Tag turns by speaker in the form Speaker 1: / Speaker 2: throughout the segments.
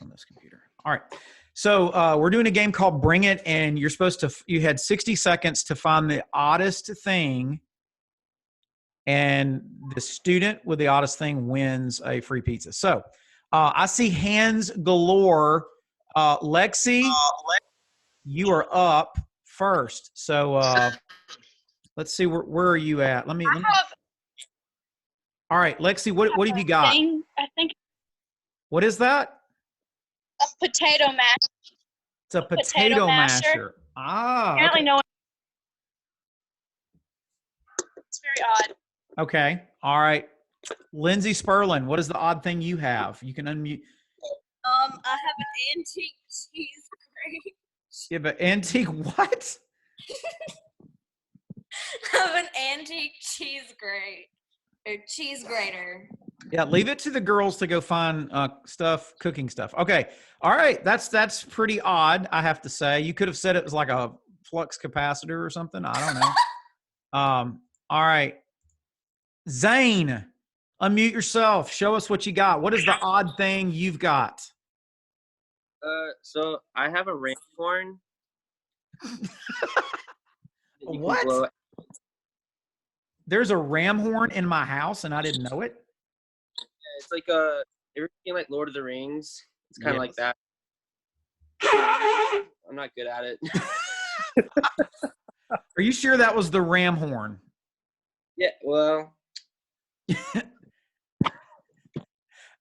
Speaker 1: on this computer. All right. So we're doing a game called Bring It, and you're supposed to, you had 60 seconds to find the oddest thing, and the student with the oddest thing wins a free pizza. So I see hands galore. Lexi, you are up first. So let's see, where are you at? Let me all right, Lexi, what have you got?
Speaker 2: I think
Speaker 1: What is that?
Speaker 2: a potato masher.
Speaker 1: It's a potato masher. Ah,
Speaker 2: Apparently
Speaker 1: okay.
Speaker 2: no one. It's very odd.
Speaker 1: Okay. All right. Lindsay Sperlin, what is the odd thing you have? You can unmute.
Speaker 3: I have an antique cheese grate.
Speaker 1: You have an antique what?
Speaker 3: I have an antique cheese grate. Or cheese grater.
Speaker 1: Yeah, leave it to the girls to go find cooking stuff. Okay. All right. That's pretty odd, I have to say. You could have said it was like a flux capacitor or something. I don't know. All right. Zane, unmute yourself. Show us what you got. What is the odd thing you've got?
Speaker 4: So I have a ram horn.
Speaker 1: What? There's a ram horn in my house and I didn't know it?
Speaker 4: It's like everything like Lord of the Rings. It's kind of like that. I'm not good at it.
Speaker 1: Are you sure that was the ram horn?
Speaker 4: Yeah, well.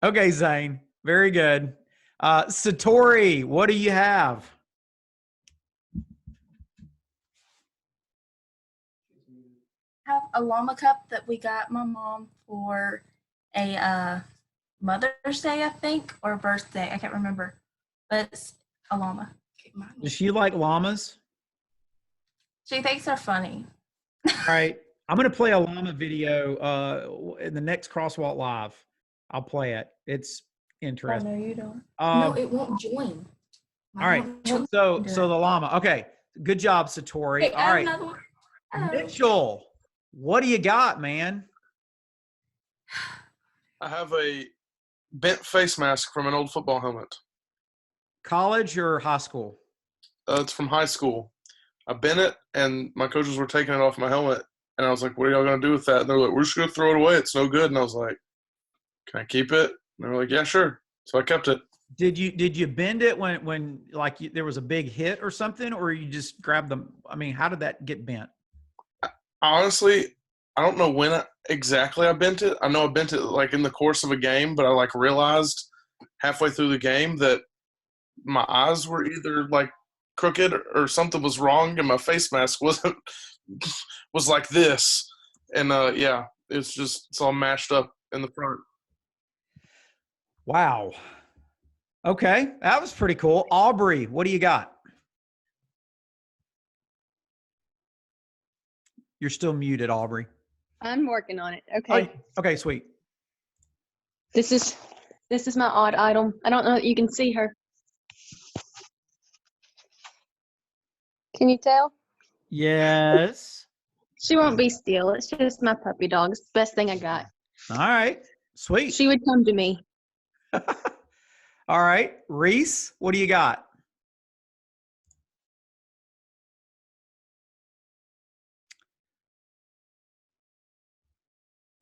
Speaker 1: Okay, Zane. Very good. Satori, what do you have?
Speaker 5: I have a llama cup that we got my mom for a Mother's Day, I think, or birthday. I can't remember. But it's a llama.
Speaker 1: Does she like llamas?
Speaker 5: She thinks they're funny.
Speaker 1: All right. I'm going to play a llama video in the next Crosswalk Live. I'll play it. It's interesting.
Speaker 5: Oh, no, you don't. No, it won't join.
Speaker 1: All right. So the llama. Okay. Good job, Satori.
Speaker 5: Wait,
Speaker 1: all right.
Speaker 5: Another one.
Speaker 1: Mitchell, what do you got, man?
Speaker 6: I have a bent face mask from an old football helmet.
Speaker 1: College or high school?
Speaker 6: It's from high school. I bent it, and my coaches were taking it off my helmet, and I was like, what are y'all going to do with that? And they're like, we're just going to throw it away. It's no good. And I was like, can I keep it? And they were like, yeah, sure. So I kept it.
Speaker 1: Did you bend it when like there was a big hit or something, or you just grabbed them? I mean, how did that get bent?
Speaker 6: Honestly, I don't know when exactly I bent it. I know I bent it like in the course of a game, but I like realized halfway through the game that my eyes were either like crooked or something was wrong, and my face mask was like this. And yeah, it's all mashed up in the front.
Speaker 1: Wow. Okay, that was pretty cool. Aubrey, what do you got? You're still muted, Aubrey.
Speaker 7: I'm working on it. Okay.
Speaker 1: Oh, okay, sweet.
Speaker 7: This is my odd item. I don't know that you can see her. Can you tell?
Speaker 1: Yes.
Speaker 7: She won't be still. It's just my puppy dog. It's the best thing I got.
Speaker 1: All right. Sweet.
Speaker 7: She would come to me.
Speaker 1: All right. Reese, what do you got?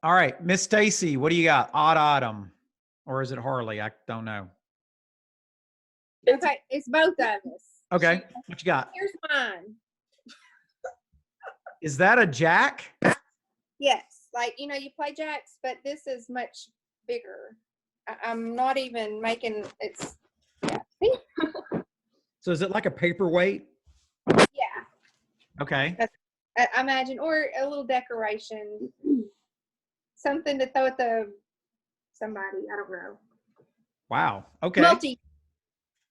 Speaker 1: All right. Miss Stacy, what do you got? Odd item. Or is it Harley? I don't know.
Speaker 8: Okay, it's both of us.
Speaker 1: Okay. What you got?
Speaker 8: Here's mine.
Speaker 1: Is that a jack?
Speaker 8: Yes, like, you play jacks, but this is much bigger. I'm not even making it's, yeah. See?
Speaker 1: So is it like a paperweight?
Speaker 8: Yeah.
Speaker 1: Okay.
Speaker 8: I imagine, or a little decoration, something to throw at somebody. I don't know.
Speaker 1: Wow. Okay.
Speaker 8: Multi.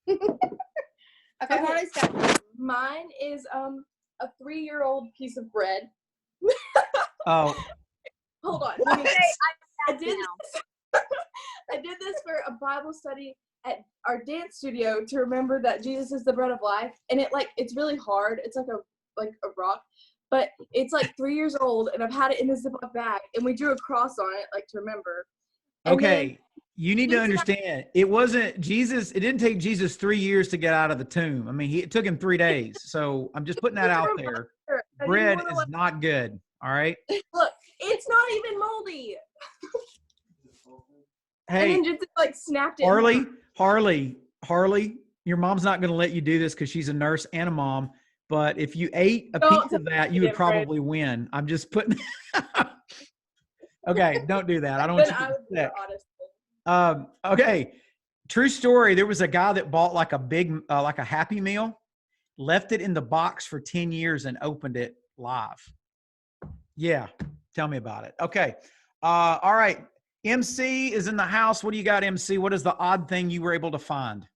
Speaker 8: Okay, what is that?
Speaker 5: Mine is a 3-year-old piece of bread.
Speaker 1: Oh.
Speaker 5: Hold on.
Speaker 3: Okay,
Speaker 5: I did this. I did this for a Bible study at our dance studio to remember that Jesus is the bread of life, and it's really hard. It's like a rock, but it's like 3 years old, and I've had it in the Ziploc bag, and we drew a cross on it like to remember. And
Speaker 1: okay. You need to understand, it wasn't Jesus. It didn't take Jesus 3 years to get out of the tomb. I mean, it took him 3 days. So I'm just putting that out there. Bread is not good. All right.
Speaker 5: Look, it's not even moldy.
Speaker 1: Hey,
Speaker 5: and then just like snapped it.
Speaker 1: Harley, your mom's not going to let you do this because she's a nurse and a mom. But if you ate a
Speaker 5: Don't
Speaker 1: piece of that, you would probably win. I'm just putting. Okay, don't do that. I don't want
Speaker 5: Then
Speaker 1: you
Speaker 5: I
Speaker 1: to
Speaker 5: would be
Speaker 1: get
Speaker 5: the oddest.
Speaker 1: sick. Okay, true story. There was a guy that bought like a big, like a Happy Meal, left it in the box for 10 years and opened it live. Yeah, tell me about it. Okay, all right. MC is in the house. What do you got, MC? What is the odd thing you were able to find?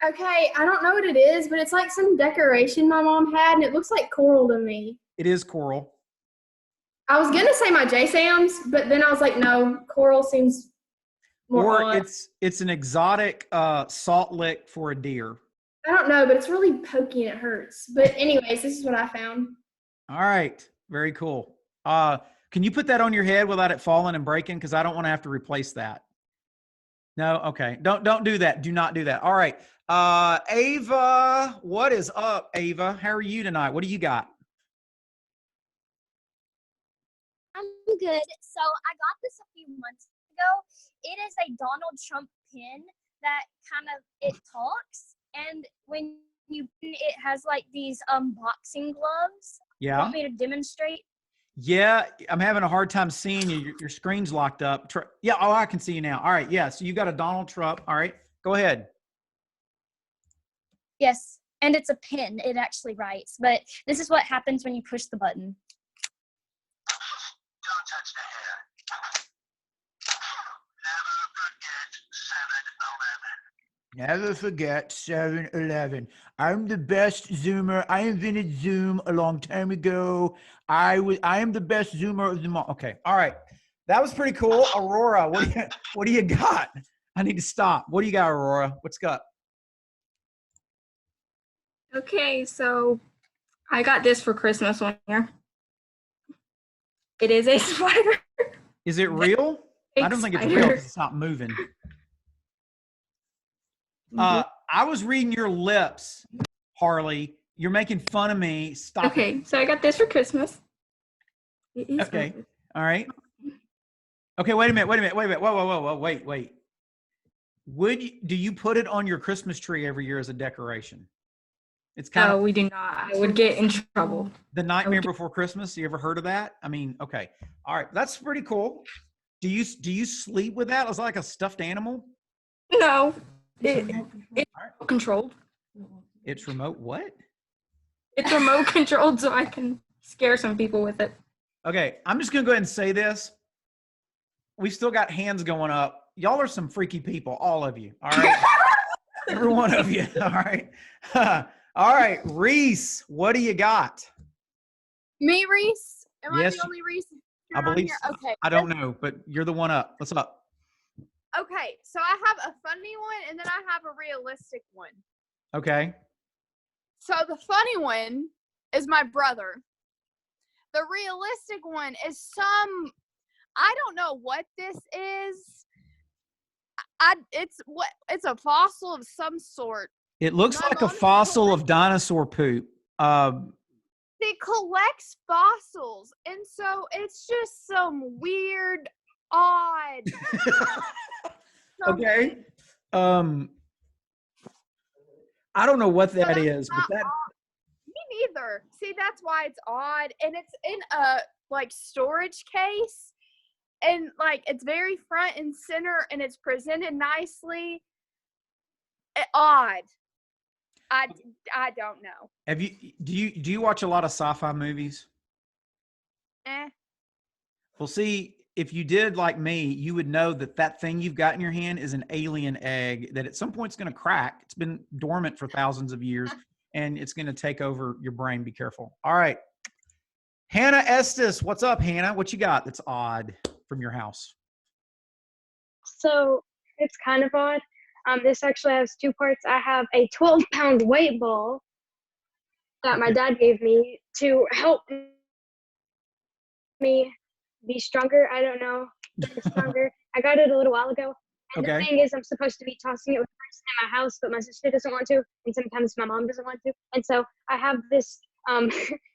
Speaker 9: Okay, I don't know what it is, but it's like some decoration my mom had, and it looks like coral to me.
Speaker 1: It is coral.
Speaker 9: I was gonna say my J-Sams, but then I was like, no, coral seems more
Speaker 1: Or
Speaker 9: odd.
Speaker 1: it's an exotic salt lick for a deer.
Speaker 9: I don't know, but it's really pokey and it hurts. But anyways, this is what I found.
Speaker 1: All right, very cool. Can you put that on your head without it falling and breaking? Because I don't want to have to replace that. No, okay. Don't do that. Do not do that. All right. Ava, what is up, Ava? How are you tonight? What do you got?
Speaker 10: I'm good. So I got this a few months ago. It is a Donald Trump pin that kind of it talks, and when you it has like these boxing gloves.
Speaker 1: Yeah.
Speaker 10: Want me to demonstrate?
Speaker 1: Yeah, I'm having a hard time seeing you. Your screen's locked up. Yeah, oh, I can see you now. All right, yeah. So you got a Donald Trump. All right, go ahead.
Speaker 10: Yes, and it's a pin. It actually writes, but this is what happens when you push the button.
Speaker 11: Don't touch the hair. Never forget 7-Eleven.
Speaker 1: Never forget 7-Eleven. I'm the best Zoomer. I invented Zoom a long time ago. I am the best Zoomer of them all. Okay, all right. That was pretty cool. Aurora, what do you got? I need to stop. What do you got, Aurora? What's up?
Speaker 12: Okay, so I got this for Christmas one year. It is a spider.
Speaker 1: Is it real? I don't think it's real because it's not moving. I was reading your lips, Harley. You're making fun of me. Stop.
Speaker 12: Okay, so I got this for Christmas.
Speaker 1: Okay. All right. Okay, wait a minute. Whoa, wait. Do you put it on your Christmas tree every year as a decoration? It's kind of.
Speaker 12: No, we do not. I would get in trouble.
Speaker 1: The Nightmare Before Christmas. You ever heard of that? I mean, okay. All right. That's pretty cool. Do you sleep with that? It's like a stuffed animal?
Speaker 12: No. It's remote controlled.
Speaker 1: It's remote what?
Speaker 12: It's remote controlled, so I can scare some people with it.
Speaker 1: Okay, I'm just gonna go ahead and say this. We still got hands going up. Y'all are some freaky people, all of you. All right, every one of you. All right, all right. Reese, what do you got?
Speaker 5: Me, Reese? Am
Speaker 1: Yes,
Speaker 5: I the only Reese?
Speaker 1: I believe.
Speaker 5: Here?
Speaker 1: So.
Speaker 5: Okay.
Speaker 1: I don't know, but you're the one up. What's up?
Speaker 5: Okay, so I have a funny one and then I have a realistic one.
Speaker 1: Okay.
Speaker 5: So the funny one is my brother. The realistic one is I don't know what this is. It's a fossil of some sort.
Speaker 1: It looks like a fossil of dinosaur poop.
Speaker 5: It collects fossils, and so it's just some weird, odd.
Speaker 1: Okay. I don't know what that is, but that.
Speaker 5: Me neither. See, that's why it's odd, and it's in a storage case, and it's very front and center, and it's presented nicely. Odd. I don't know.
Speaker 1: Do you watch a lot of sci-fi movies? Well, see, if you did like me, you would know that thing you've got in your hand is an alien egg that at some point is going to crack. It's been dormant for thousands of years, and it's going to take over your brain. Be careful. All right. Hannah Estes, what's up, Hannah? What you got that's odd from your house?
Speaker 13: So it's kind of odd. This actually has two parts. I have a 12-pound weight ball that my dad gave me to help me be stronger. I don't know, get stronger. I got it a little while ago, And
Speaker 1: Okay.
Speaker 13: the thing is, I'm supposed to be tossing it with the person in my house, but my sister doesn't want to, and sometimes my mom doesn't want to. And so I have this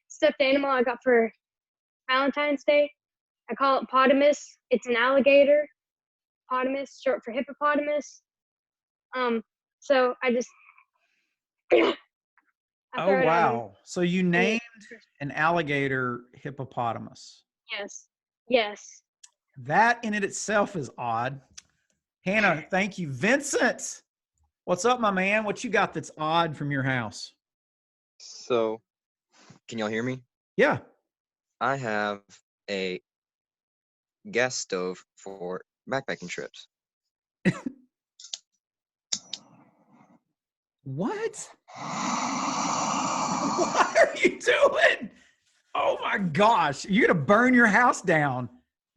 Speaker 13: stuffed animal I got for Valentine's Day. I call it Potamus. It's an alligator. Potamus, short for hippopotamus. So I just I
Speaker 1: Oh,
Speaker 13: throw it at him.
Speaker 1: wow. So you named an alligator hippopotamus.
Speaker 13: Yes. Yes.
Speaker 1: That in it itself is odd. Hannah, thank you. Vincent, what's up, my man? What you got that's odd from your house?
Speaker 14: So, can y'all hear me?
Speaker 1: Yeah.
Speaker 14: I have a gas stove for backpacking trips.
Speaker 1: What? What are you doing? Oh my gosh. You're going to burn your house down.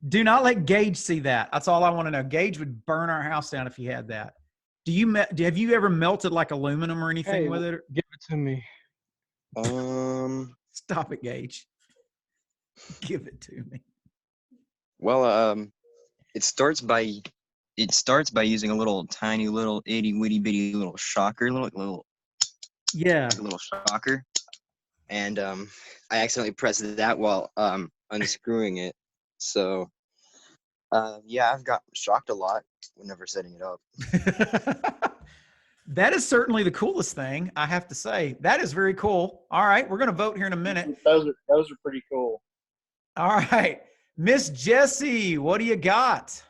Speaker 1: Do not let Gage see that. That's all I want to know. Gage would burn our house down if he had that. Have you ever melted like aluminum or anything with it?
Speaker 15: Give it to me.
Speaker 1: Stop it, Gage. Give it to me.
Speaker 14: Well, it starts by using a little tiny little itty witty bitty little shocker, little
Speaker 1: yeah,
Speaker 14: like a little shocker, and I accidentally pressed that while unscrewing it. So yeah, I've got shocked a lot whenever setting it up.
Speaker 1: That is certainly the coolest thing, I have to say. That is very cool. All right, we're going to vote here in a minute.
Speaker 16: Those are pretty cool.
Speaker 1: All right, Miss Jessie, what do you got?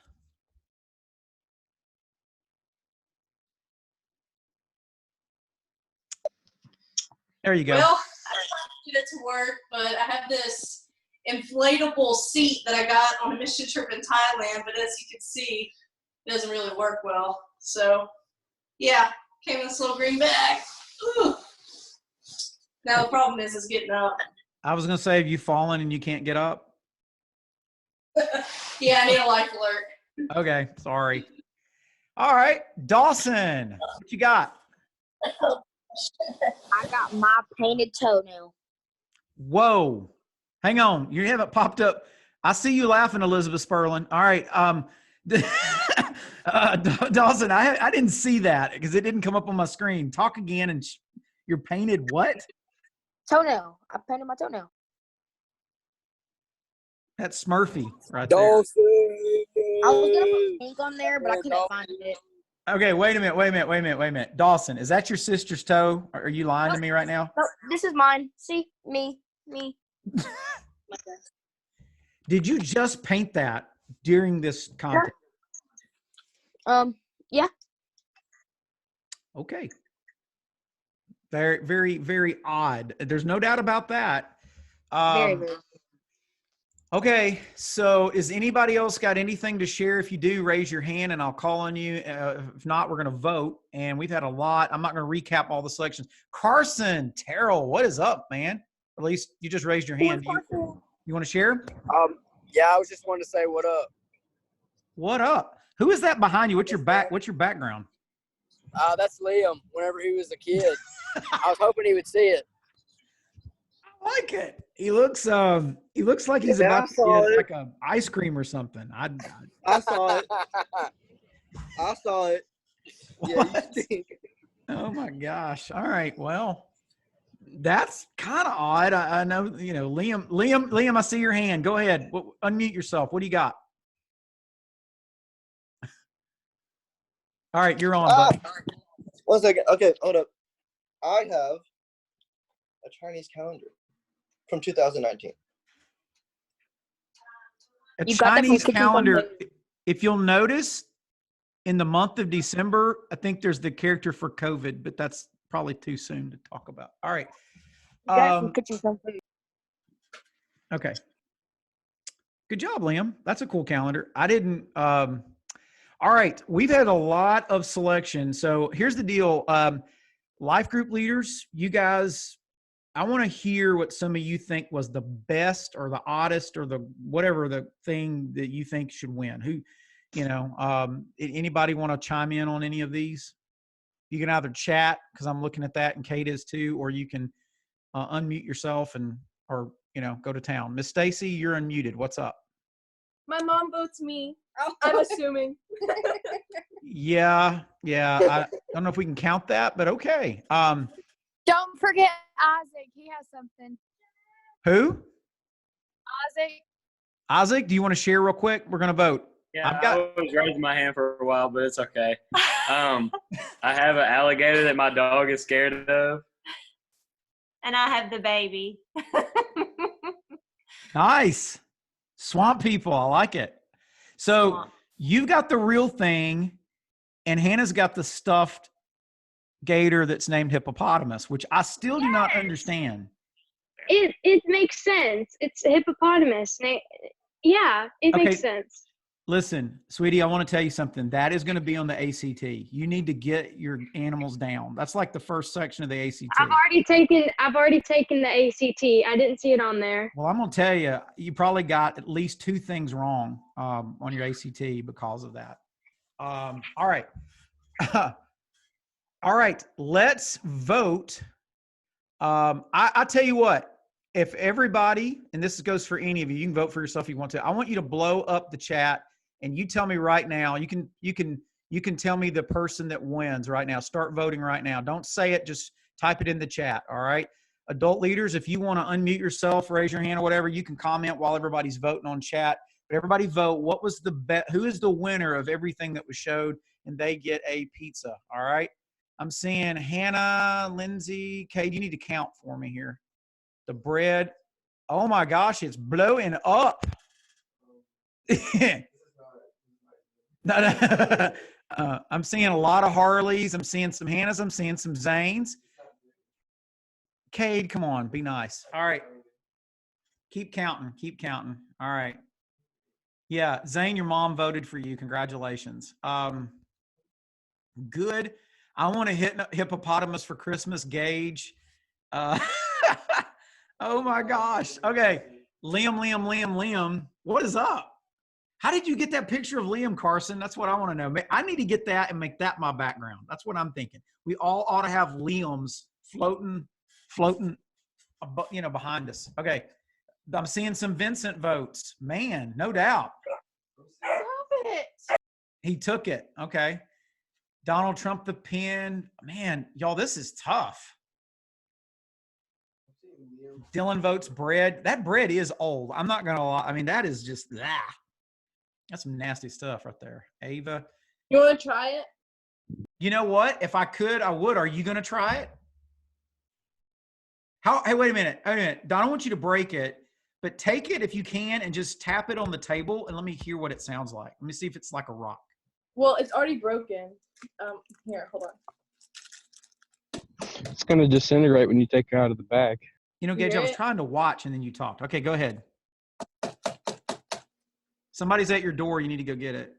Speaker 1: There you go.
Speaker 17: Well, I tried to get it to work, but I have this inflatable seat that I got on a mission trip in Thailand, but as you can see, it doesn't really work well. So, yeah, came in this little green bag. Ooh. Now the problem is getting up.
Speaker 1: I was going to say, have you fallen and you can't get up?
Speaker 17: Yeah, I need a life alert.
Speaker 1: Okay, sorry. All right, Dawson, what you got?
Speaker 10: I got my painted toenail.
Speaker 1: Whoa. Hang on. You haven't popped up. I see you laughing, Elizabeth Sperlin. All right. Dawson, I didn't see that because it didn't come up on my screen. Talk again. And you're painted what?
Speaker 10: Toenail. I painted my toenail.
Speaker 1: That's Smurfy right there.
Speaker 10: Dawson. I was going to put pink on there, but I couldn't find it.
Speaker 1: Okay, wait a minute. Dawson, is that your sister's toe? Are you lying to me right now?
Speaker 10: No, this is mine. See? Me.
Speaker 1: Did you just paint that during this contest?
Speaker 10: Yeah.
Speaker 1: Okay. Very, very, very odd. There's no doubt about that.
Speaker 10: Very, very.
Speaker 1: Okay, so is anybody else got anything to share? If you do, raise your hand and I'll call on you. If not, we're going to vote. And we've had a lot. I'm not going to recap all the selections. Carson Terrell, what is up, man? At least you just raised your hand. You want to share?
Speaker 18: Yeah, I was just wanting to say what up.
Speaker 1: What up? Who is that behind you? What's your background?
Speaker 18: That's Liam. Whenever he was a kid, I was hoping he would see it.
Speaker 1: I like it. He looks like he's about to get like a ice cream or something.
Speaker 18: I saw it. I saw it. Yeah, you stink.
Speaker 1: Oh my gosh. All right. Well, that's kind of odd. I know, Liam, I see your hand. Go ahead. Unmute yourself. What do you got? All right, you're on. Buddy.
Speaker 18: 1 second. Okay, hold up. I have a Chinese calendar from 2019.
Speaker 1: A Chinese calendar. If you'll notice, in the month of December, I think there's the character for COVID, but that's probably too soon to talk about. All right. Okay. Good job, Liam. That's a cool calendar. I didn't. All right. We've had a lot of selection. So here's the deal. Life group leaders, you guys, I want to hear what some of you think was the best or the oddest or the whatever the thing that you think should win. Anybody want to chime in on any of these? You can either chat, because I'm looking at that and Kate is too, or you can unmute yourself or go to town. Miss Stacy, you're unmuted. What's up?
Speaker 5: My mom votes me. I'm assuming.
Speaker 1: Yeah. I don't know if we can count that, but okay.
Speaker 10: Don't forget Isaac. He has something.
Speaker 1: Who?
Speaker 10: Isaac.
Speaker 1: Isaac, do you want to share real quick? We're going to vote.
Speaker 15: Yeah, I was raising my hand for a while, but it's okay. I have an alligator that my dog is scared of.
Speaker 3: And I have the baby.
Speaker 1: Nice. Swamp people. I like it. So you've got the real thing, and Hannah's got the stuffed gator that's named hippopotamus, which I still do not understand.
Speaker 13: It makes sense. It's a hippopotamus. Yeah, it makes sense.
Speaker 1: Listen, sweetie, I want to tell you something. That is going to be on the ACT. You need to get your animals down. That's like the first section of the ACT.
Speaker 13: I've already taken the ACT. I didn't see it on there.
Speaker 1: Well, I'm going to tell you, you probably got at least 2 things wrong on your ACT because of that. All right. All right. Let's vote. I tell you what, if everybody, and this goes for any of you, you can vote for yourself if you want to. I want you to blow up the chat, and you tell me right now. You can tell me the person that wins right now. Start voting right now. Don't say it. Just type it in the chat. All right. Adult leaders, if you want to unmute yourself, raise your hand or whatever, you can comment while everybody's voting on chat. But everybody vote. What was the bet? Who is the winner of everything that was showed? And they get a pizza. All right. I'm seeing Hannah, Lindsay, Kate. You need to count for me here. The bread. Oh my gosh, it's blowing up. No. I'm seeing a lot of Harleys. I'm seeing some Hannahs. I'm seeing some Zanes. Cade, come on, be nice. All right. Keep counting. Keep counting. All right. Yeah, Zane, your mom voted for you. Congratulations. Good. I want to hit hippopotamus for Christmas, Gage. Oh my gosh. Okay. Liam. What is up? How did you get that picture of Liam, Carson? That's what I want to know. I need to get that and make that my background. That's what I'm thinking. We all ought to have Liams floating, behind us. Okay. I'm seeing some Vincent votes. Man, no doubt.
Speaker 5: Stop it.
Speaker 1: He took it. Okay. Donald Trump, the pin. Man, y'all, this is tough. Dylan votes bread. That bread is old. I'm not going to lie. I mean, that is just that. That's some nasty stuff right there. Ava.
Speaker 5: You want to try it?
Speaker 1: You know what? If I could, I would. Are you going to try it? Hey, wait a minute. Don, I want you to break it, but take it if you can and just tap it on the table and let me hear what it sounds like. Let me see if it's like a rock.
Speaker 5: Well, it's already broken. Here, hold on.
Speaker 16: It's going to disintegrate when you take it out of the bag.
Speaker 1: You know, Gage, I was trying to watch and then you talked. Okay, go ahead. Somebody's at your door. You need to go get it.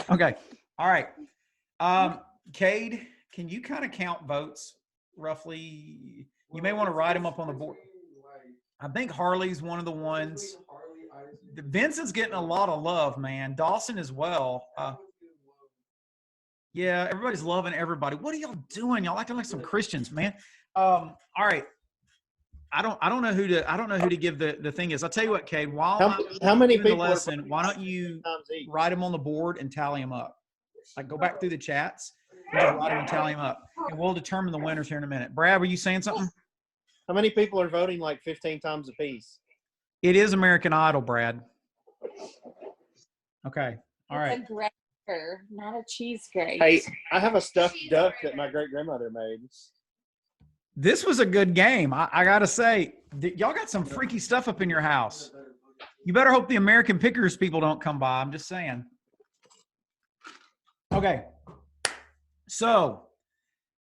Speaker 1: Okay. All right. Cade, can you kind of count votes roughly? You may want to write them up on the board. I think Harley's one of the ones. Vincent's getting a lot of love, man. Dawson as well. Yeah, everybody's loving everybody. What are y'all doing? Y'all acting like some Christians, man. All right. I don't know who to give the thing is. I'll tell you what, Cade, while
Speaker 19: how many
Speaker 1: people
Speaker 19: people
Speaker 1: the lesson, why don't you write them on the board and tally them up? Like go back through the chats and just write them and tally them up. And we'll determine the winners here in a minute. Brad, were you saying something?
Speaker 19: How many people are voting like 15 times a piece?
Speaker 1: It is American Idol, Brad. Okay. All right.
Speaker 3: It's a grater, not a cheese grate.
Speaker 19: Hey, I have a stuffed duck that my great grandmother made.
Speaker 1: This was a good game. I got to say, y'all got some freaky stuff up in your house. You better hope the American Pickers people don't come by. I'm just saying. Okay. So,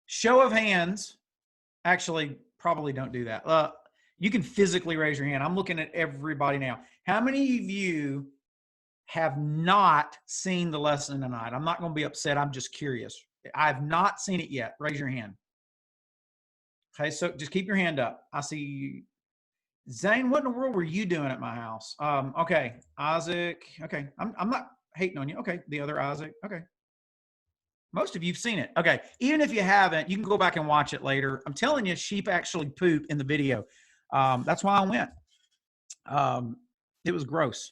Speaker 1: show of hands. Actually, probably don't do that. You can physically raise your hand. I'm looking at everybody now. How many of you have not seen the lesson tonight? I'm not going to be upset. I'm just curious. I have not seen it yet. Raise your hand. Okay, so just keep your hand up. I see you. Zane, what in the world were you doing at my house? Okay, Isaac. Okay, I'm not hating on you. Okay, the other Isaac. Okay. Most of you've seen it. Okay, even if you haven't, you can go back and watch it later. I'm telling you, sheep actually poop in the video. That's why I went. It was gross.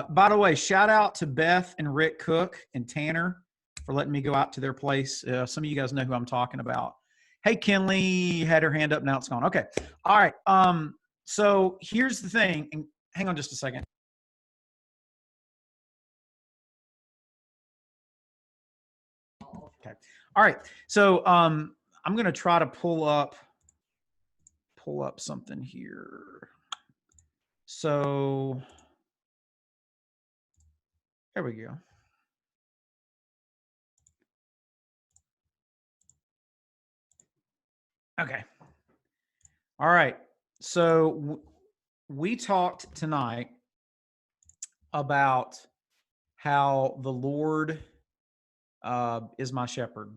Speaker 1: By the way, shout out to Beth and Rick Cook and Tanner for letting me go out to their place. Some of you guys know who I'm talking about. Hey, Kinley had her hand up. Now it's gone. Okay. All right. So here's the thing. And hang on just a second. Okay. All right. So I'm going to try to pull up something here. So there we go. Okay. All right. So we talked tonight about how the Lord is my shepherd.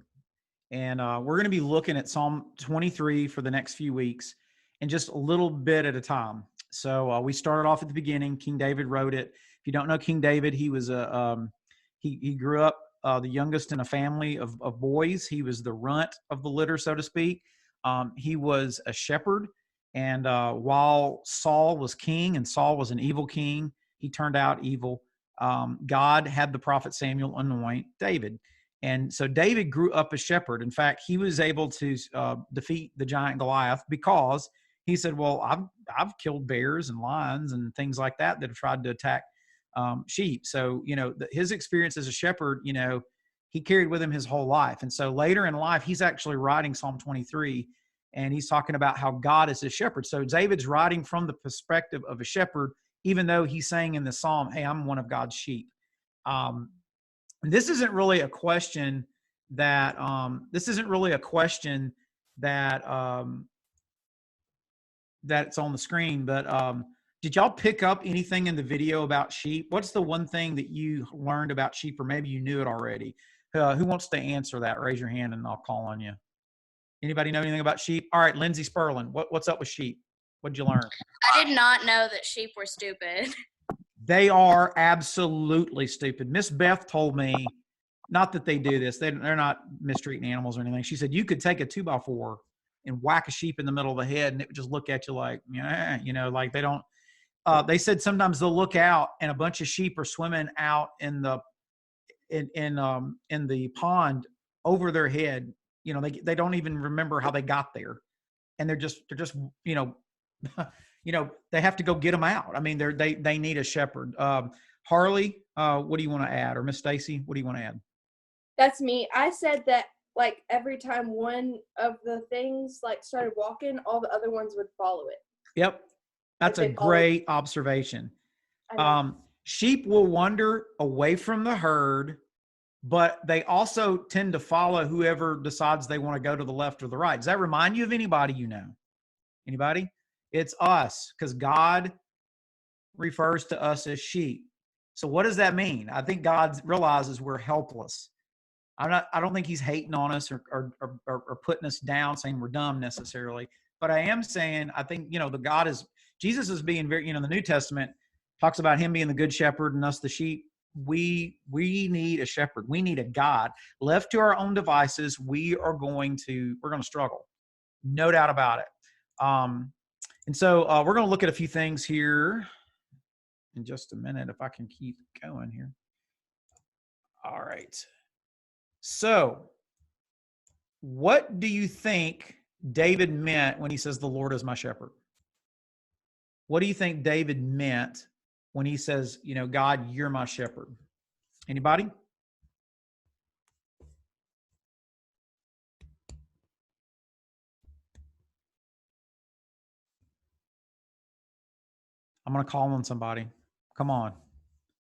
Speaker 1: And we're going to be looking at Psalm 23 for the next few weeks and just a little bit at a time. So we started off at the beginning. King David wrote it. If you don't know King David, he was he grew up the youngest in a family of boys. He was the runt of the litter, so to speak. He was a shepherd. And while Saul was king and Saul was an evil king, he turned out evil. God had the prophet Samuel anoint David. And so David grew up a shepherd. In fact, he was able to defeat the giant Goliath because he said, well, I've killed bears and lions and things like that have tried to attack sheep. So, his experience as a shepherd, he carried with him his whole life. And so later in life, he's actually writing Psalm 23, and he's talking about how God is his shepherd. So David's writing from the perspective of a shepherd, even though he's saying in the Psalm, hey, I'm one of God's sheep. This isn't really a question that that's on the screen, but did y'all pick up anything in the video about sheep? What's the one thing that you learned about sheep, or maybe you knew it already? Who wants to answer that? Raise your hand and I'll call on you. Anybody know anything about sheep? All right, Lindsay Sperlin, what's up with sheep? What did you learn?
Speaker 3: I did not know that sheep were stupid.
Speaker 1: They are absolutely stupid. Miss Beth told me, not that they do this, they're not mistreating animals or anything. She said you could take a 2x4 and whack a sheep in the middle of the head and it would just look at you like, like they don't. They said sometimes they'll look out and a bunch of sheep are swimming out in the pond over their head. They don't even remember how they got there, and they're just they have to go get them out. I mean, they need a shepherd. Harley, what do you want to add? Or Miss Stacy, what do you want to add?
Speaker 5: That's me. I said that like every time one of the things like started walking, all the other ones would follow it.
Speaker 1: Yep. That's a great observation. Sheep will wander away from the herd, but they also tend to follow whoever decides they want to go to the left or the right. Does that remind you of anybody you know? Anybody? It's us, because God refers to us as sheep. So what does that mean? I think God realizes we're helpless. I don't think he's hating on us or putting us down, saying we're dumb necessarily. But I am saying, I think, Jesus is being very, the New Testament talks about him being the good shepherd and us the sheep. We need a shepherd. We need a God. Left to our own devices, we're going to struggle. No doubt about it. And so we're going to look at a few things here in just a minute, if I can keep going here. All right. So what do you think David meant when he says, the Lord is my shepherd? What do you think David meant when he says, God, you're my shepherd? Anybody? I'm going to call on somebody. Come on.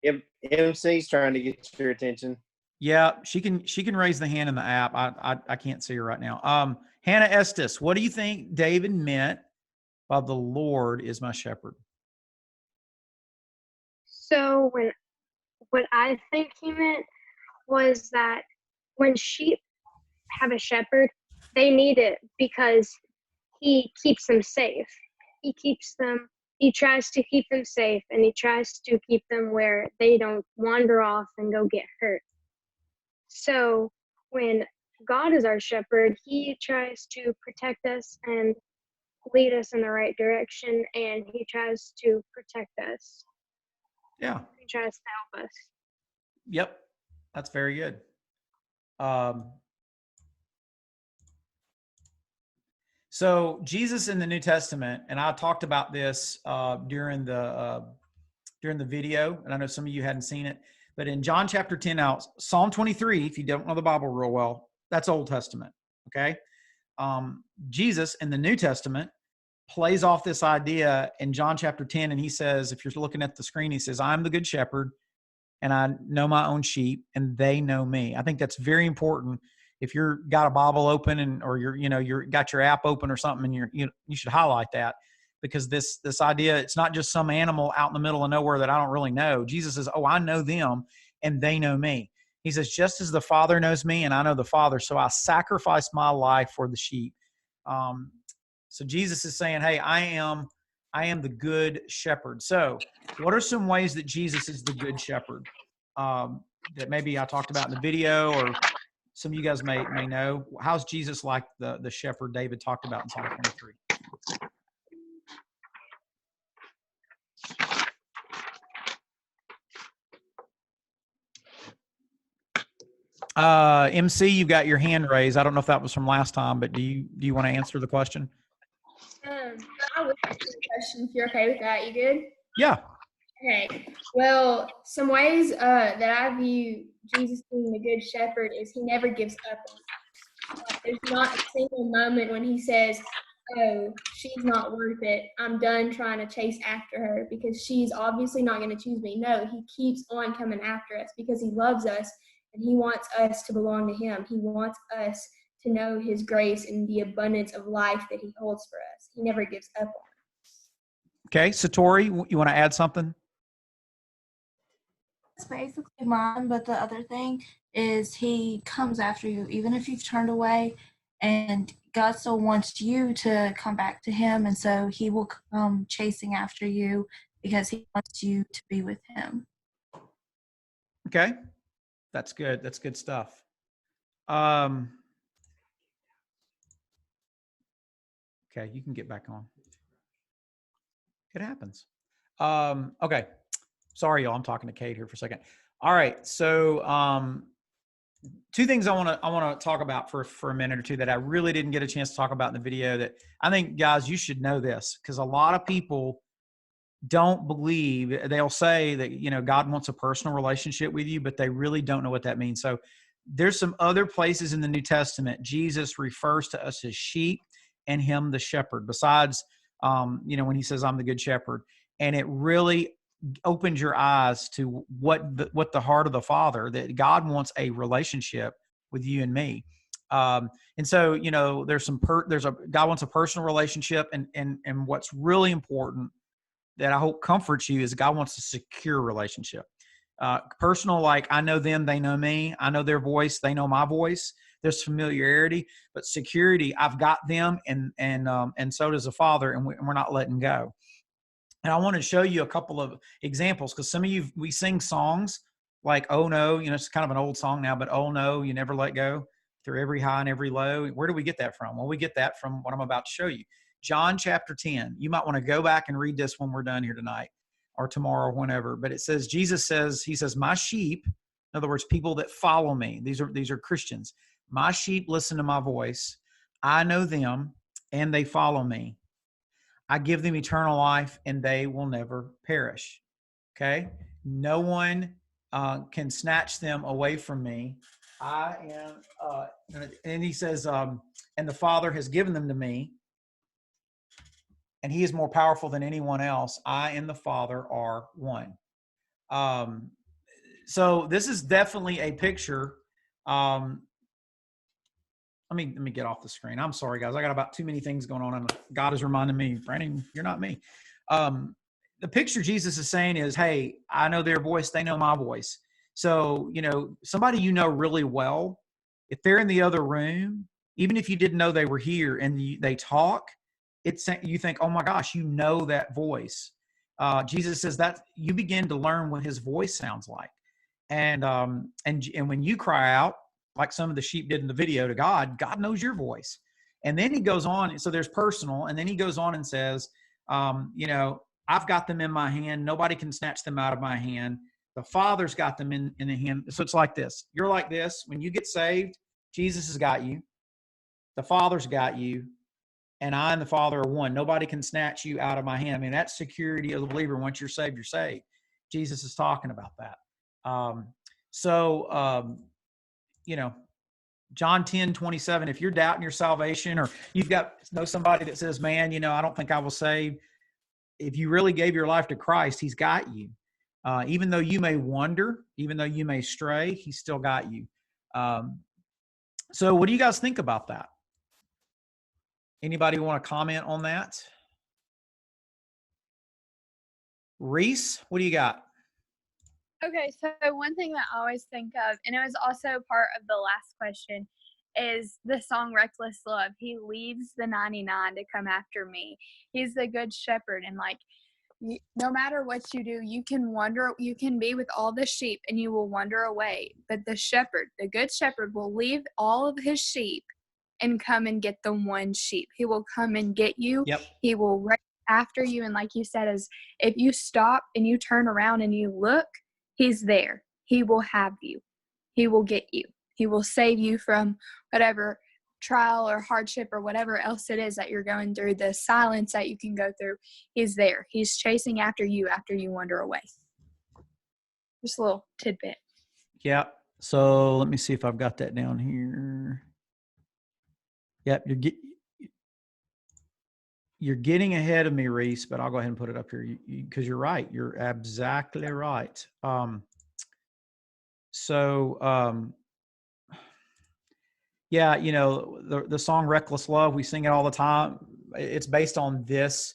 Speaker 19: MC's trying to get your attention.
Speaker 1: Yeah, she can raise the hand in the app. I can't see her right now. Hannah Estes, what do you think David meant by the Lord is my shepherd?
Speaker 13: So what I think he meant was that when sheep have a shepherd, they need it because he keeps them safe. He tries to keep them safe, and he tries to keep them where they don't wander off and go get hurt. So when God is our shepherd, he tries to protect us and lead us in the right direction, and he tries to protect us.
Speaker 1: Yeah.
Speaker 13: He tries to help us.
Speaker 1: Yep, that's very good. So Jesus in the New Testament, and I talked about this during the video, and I know some of you hadn't seen it, but in John chapter 10, now Psalm 23, if you don't know the Bible real well, that's Old Testament, okay? Jesus in the New Testament plays off this idea in John chapter 10, and he says, if you're looking at the screen, he says, I'm the good shepherd, and I know my own sheep, and they know me. I think that's very important. If you're got a Bible open and or you're got your app open or something, and you should highlight that, because this idea, it's not just some animal out in the middle of nowhere that I don't really know. Jesus says, oh, I know them and they know me. He says, just as the Father knows me and I know the Father, so I sacrifice my life for the sheep. So Jesus is saying, hey, I am the good shepherd. So what are some ways that Jesus is the good shepherd that maybe I talked about in the video, or some of you guys may know? How's Jesus like the shepherd David talked about in Psalm 23? MC, you've got your hand raised. I don't know if that was from last time, but do you want to answer the question?
Speaker 9: I will answer the question if you're okay with that. You good?
Speaker 1: Yeah.
Speaker 9: Okay. Well, some ways that I view Jesus being the good shepherd is he never gives up on us. There's not a single moment when he says, oh, she's not worth it. I'm done trying to chase after her because she's obviously not going to choose me. No, he keeps on coming after us because he loves us and he wants us to belong to him. He wants us to know his grace and the abundance of life that he holds for us. He never gives up on us.
Speaker 1: Okay, Satori, you want to add something?
Speaker 12: That's basically mine, but the other thing is he comes after you, even if you've turned away, and God still wants you to come back to him, and so he will come chasing after you because he wants you to be with him.
Speaker 1: Okay, that's good. That's good stuff. Okay, you can get back on. It happens. Okay. Sorry, y'all. I'm talking to Kate here for a second. All right. So, two things I want to talk about for a minute or two that I really didn't get a chance to talk about in the video that I think, guys, you should know this, because a lot of people don't believe. They'll say that, God wants a personal relationship with you, but they really don't know what that means. So there's some other places in the New Testament Jesus refers to us as sheep and him the shepherd, besides when he says I'm the good shepherd. And it really opens your eyes to what the heart of the Father, that God wants a relationship with you and me. And so, God wants a personal relationship, and what's really important that I hope comforts you is God wants a secure relationship. Personal, like I know them, they know me. I know their voice, they know my voice. There's familiarity, but security, I've got them, and so does the Father, and we're not letting go. And I want to show you a couple of examples, because some of you, we sing songs like, oh no, it's kind of an old song now, but oh no, you never let go through every high and every low. Where do we get that from? Well, we get that from what I'm about to show you. John chapter 10. You might want to go back and read this when we're done here tonight or tomorrow, whenever. But it says, Jesus says, he says, my sheep, in other words, people that follow me, these are Christians. My sheep listen to my voice. I know them and they follow me. I give them eternal life and they will never perish. Okay. No one can snatch them away from me. I am, and he says, and the Father has given them to me, and he is more powerful than anyone else. I and the Father are one. So this is definitely a picture. Let me get off the screen. I'm sorry, guys. I got about too many things going on, and God is reminding me, Brandon, you're not me. The picture Jesus is saying is, hey, I know their voice. They know my voice. So, somebody really well, if they're in the other room, even if you didn't know they were here and they talk, you think, oh my gosh, that voice. Jesus says that you begin to learn what his voice sounds like. And when you cry out, like some of the sheep did in the video to God, God knows your voice. And then he goes on. So there's personal. And then he goes on and says, I've got them in my hand. Nobody can snatch them out of my hand. The Father's got them in the hand. So it's like this. You're like this. When you get saved, Jesus has got you. The Father's got you. And I and the Father are one. Nobody can snatch you out of my hand. I mean, that's security of the believer. Once you're saved, you're saved. Jesus is talking about that. You know, John 10:27, if you're doubting your salvation, or you've got somebody that says, man, you know, I don't think I will save. If you really gave your life to Christ, he's got you. Even though you may wander, even though you may stray, he's still got you. So what do you guys think about that? Anybody want to comment on that? Reese, what do you got?
Speaker 20: Okay, so one thing that I always think of, and it was also part of the last question, is the song Reckless Love. He leaves the 99 to come after me. He's the good shepherd, and like, no matter what you do, you can wander, you can be with all the sheep and you will wander away. But the shepherd, the good shepherd, will leave all of his sheep and come and get the one sheep. He will come and get you.
Speaker 1: Yep.
Speaker 20: He will run after you. And like you said, is if you stop and you turn around and you look, he's there. He will have you. He will get you. He will save you from whatever trial or hardship or whatever else it is that you're going through, the silence that you can go through. He's there. He's chasing after you wander away. Just a little tidbit.
Speaker 1: Yeah. So let me see if I've got that down here. Yep. You're getting ahead of me, Reese, but I'll go ahead and put it up here because you're right. You're exactly right. Yeah, you know, the song Reckless Love, we sing it all the time. It's based on this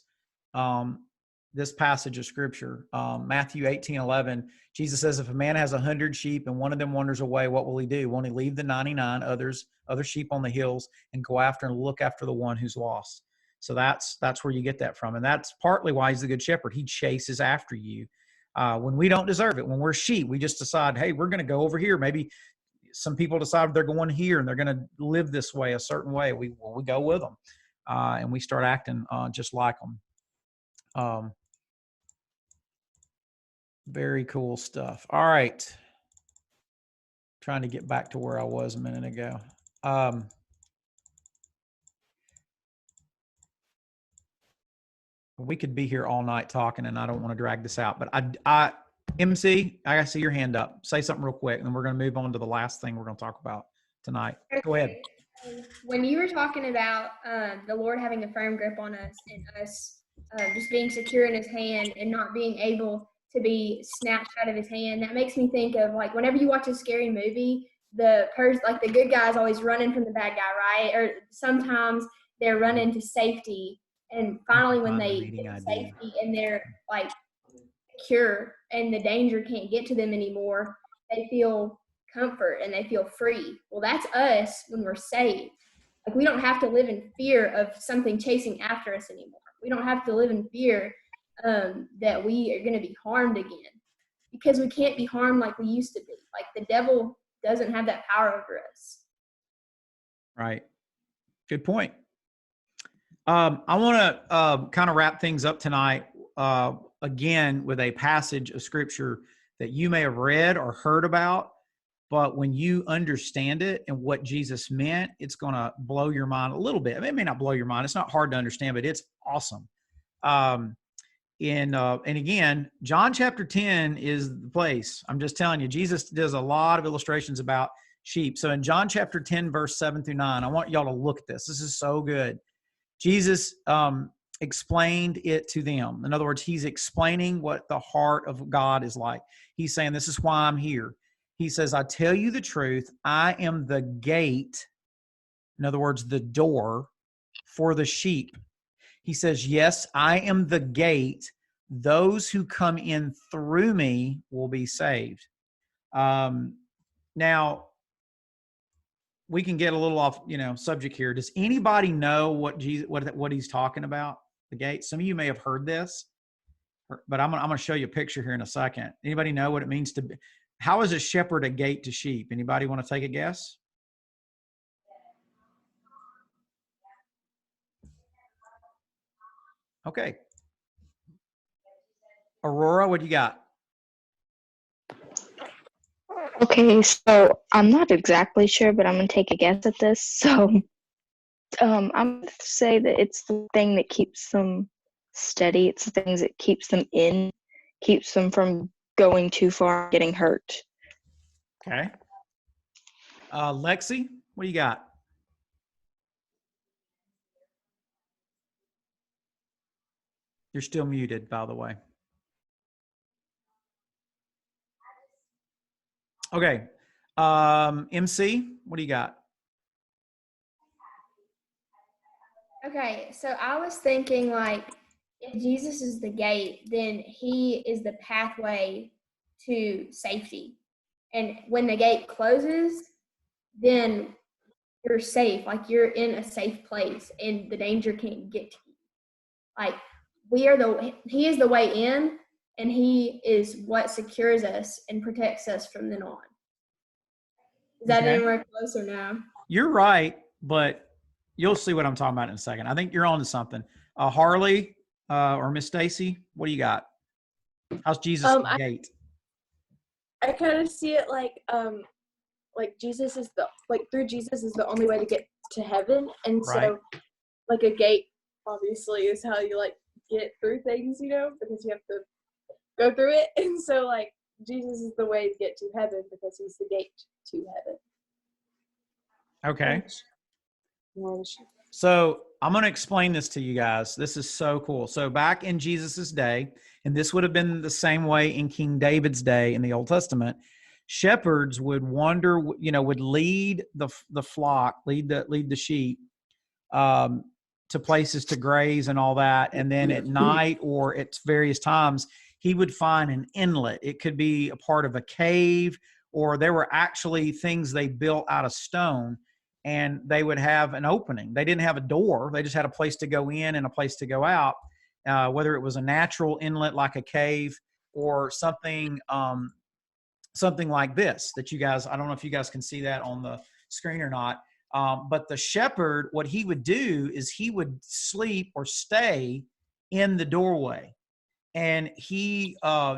Speaker 1: passage of scripture. Matthew 18:11, Jesus says, if a man has 100 sheep and one of them wanders away, what will he do? Won't he leave the 99 other sheep on the hills and go after and look after the one who's lost? So that's where you get that from. And that's partly why he's the good shepherd. He chases after you when we don't deserve it. When we're sheep, we just decide, hey, we're going to go over here. Maybe some people decide they're going here and they're going to live this way, a certain way. We go with them and we start acting just like them. Very cool stuff. All right. Trying to get back to where I was a minute ago. We could be here all night talking, and I don't want to drag this out, but MC, I got to see your hand up. Say something real quick, and then we're going to move on to the last thing we're going to talk about tonight. Go ahead.
Speaker 9: When you were talking about the Lord having a firm grip on us and us just being secure in his hand and not being able to be snatched out of his hand, that makes me think of like whenever you watch a scary movie, the good guy is always running from the bad guy, right? Or sometimes they're running to safety. And finally, when they get to safety and they're like secure and the danger can't get to them anymore, they feel comfort and they feel free. Well, that's us when we're saved. Like we don't have to live in fear of something chasing after us anymore. We don't have to live in fear that we are going to be harmed again because we can't be harmed like we used to be. Like the devil doesn't have that power over us.
Speaker 1: Right. Good point. I want to kind of wrap things up tonight again with a passage of scripture that you may have read or heard about, but when you understand it and what Jesus meant, it's going to blow your mind a little bit. I mean, it may not blow your mind. It's not hard to understand, but it's awesome. And again, John chapter 10 is the place. I'm just telling you, Jesus does a lot of illustrations about sheep. So in John chapter 10, verse 7-9, I want y'all to look at this. This is so good. Jesus explained it to them. In other words, he's explaining what the heart of God is like. He's saying, this is why I'm here. He says, I tell you the truth. I am the gate. In other words, the door for the sheep. He says, yes, I am the gate. Those who come in through me will be saved. Now, we can get a little off, subject here. Does anybody know what he's talking about? The gate. Some of you may have heard this, but I'm going to show you a picture here in a second. Anybody know what it means to be? How is a shepherd a gate to sheep? Anybody want to take a guess? Okay. Aurora, what do you got?
Speaker 21: Okay, so I'm not exactly sure, but I'm gonna take a guess at this. So, I'm gonna say that it's the thing that keeps them steady. It's the things that keeps them keeps them from going too far, and getting hurt.
Speaker 1: Okay. Lexi, what do you got? You're still muted, by the way. Okay. MC, what do you got?
Speaker 9: Okay, so I was thinking like if Jesus is the gate, then he is the pathway to safety. And when the gate closes, then you're safe. Like you're in a safe place and the danger can't get to you. Like he is the way in and he is what secures us and protects us from then on. Is that
Speaker 1: Okay.
Speaker 9: anywhere close or no?
Speaker 1: You're right, but you'll see what I'm talking about in a second. I think you're on to something. Harley or Miss Stacy, what do you got? How's Jesus the gate?
Speaker 5: I kind of see it like Jesus is through Jesus is the only way to get to heaven, and
Speaker 1: Right.
Speaker 5: so like a gate obviously is how you like get through things, because you have to go through it, and so like Jesus is the way to get to heaven because he's the gate to heaven.
Speaker 1: Okay. So I'm going to explain this to you guys. This is so cool. So back in Jesus's day, and this would have been the same way in King David's day in the Old Testament, shepherds would wander, would lead the flock, lead the sheep to places to graze and all that. And then at night or at various times, he would find an inlet. It could be a part of a cave, or there were actually things they built out of stone, and they would have an opening. They didn't have a door. They just had a place to go in and a place to go out, whether it was a natural inlet like a cave or something like this that you guys, I don't know if you guys can see that on the screen or not. But the shepherd, what he would do is he would sleep or stay in the doorway, and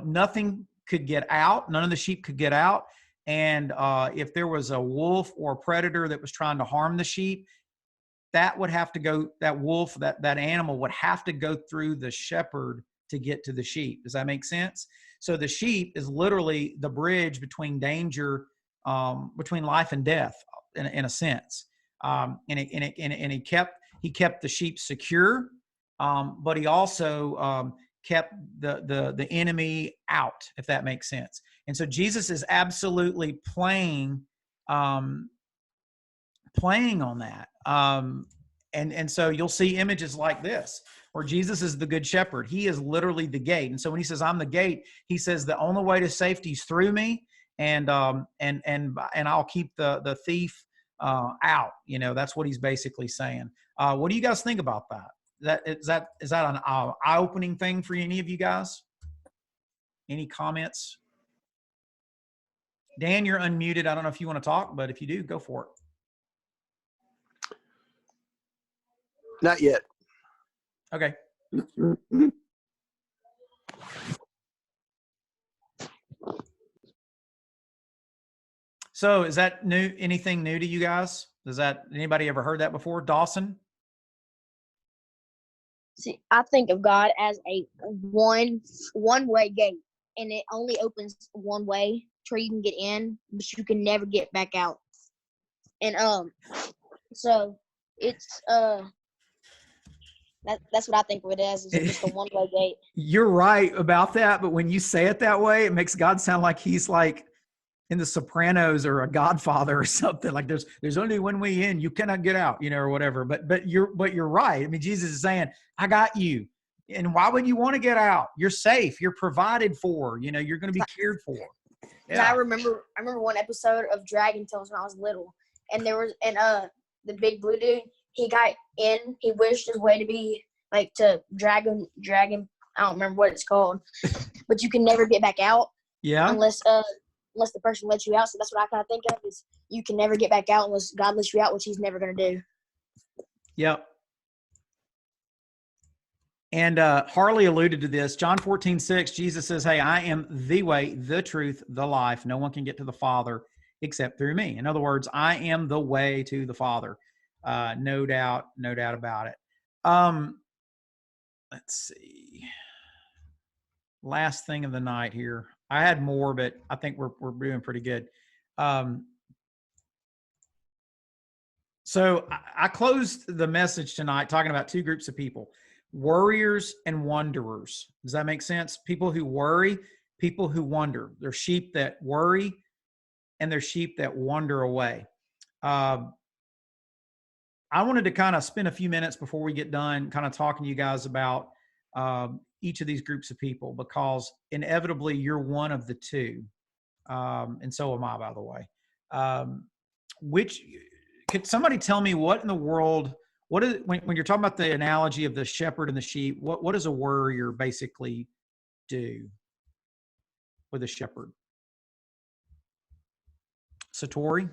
Speaker 1: nothing could get out. None of the sheep could get out. And if there was a wolf or a predator that was trying to harm the sheep, that wolf, that animal would have to go through the shepherd to get to the sheep. Does that make sense? So the sheep is literally the bridge between danger, between life and death, in a sense. And he kept the sheep secure, but he also kept the enemy out, if that makes sense. And so Jesus is absolutely playing on that. And so you'll see images like this where Jesus is the good shepherd. He is literally the gate. And so when he says, I'm the gate, he says the only way to safety is through me. And I'll keep the thief out. That's what he's basically saying. What do you guys think about that? Is that an eye-opening thing for any of you guys? Any comments? Dan, you're unmuted. I don't know if you want to talk, but if you do, go for it.
Speaker 18: Not yet.
Speaker 1: Okay. So is that new? Anything new to you guys? Anybody ever heard that before? Dawson?
Speaker 10: See, I think of God as a one-way gate, and it only opens one way to where you can get in, but you can never get back out. And so it's that's what I think of it as, is just a one-way gate.
Speaker 1: You're right about that, but when you say it that way, it makes God sound like he's like in The Sopranos or a Godfather or something. Like there's only one way in, you cannot get out, or whatever. But you're right. I mean, Jesus is saying, I got you. And why would you want to get out? You're safe. You're provided for. You're going to be cared for.
Speaker 10: Yeah. I remember one episode of Dragon Tales when I was little, and the big blue dude, he got in. He wished his way to be like to dragon. I don't remember what it's called, but you can never get back out.
Speaker 1: Yeah.
Speaker 10: Unless the person lets you out. So that's what I kind of think of, is you can never get back out unless God lets you out, which he's never going to do.
Speaker 1: Yep. And Harley alluded to this. John 14:6, Jesus says, hey, I am the way, the truth, the life. No one can get to the Father except through me. In other words, I am the way to the Father. No doubt about it. Let's see. Last thing of the night here. I had more, but I think we're doing pretty good. So I closed the message tonight talking about two groups of people, worriers and wanderers. Does that make sense? People who worry, people who wander. They're sheep that worry and they're sheep that wander away. I wanted to kind of spend a few minutes before we get done kind of talking to you guys about each of these groups of people, because inevitably you're one of the two. And so am I, by the way. Could somebody tell me what in the world, what is, when you're talking about the analogy of the shepherd and the sheep, what does a worrier basically do with a shepherd? Satori?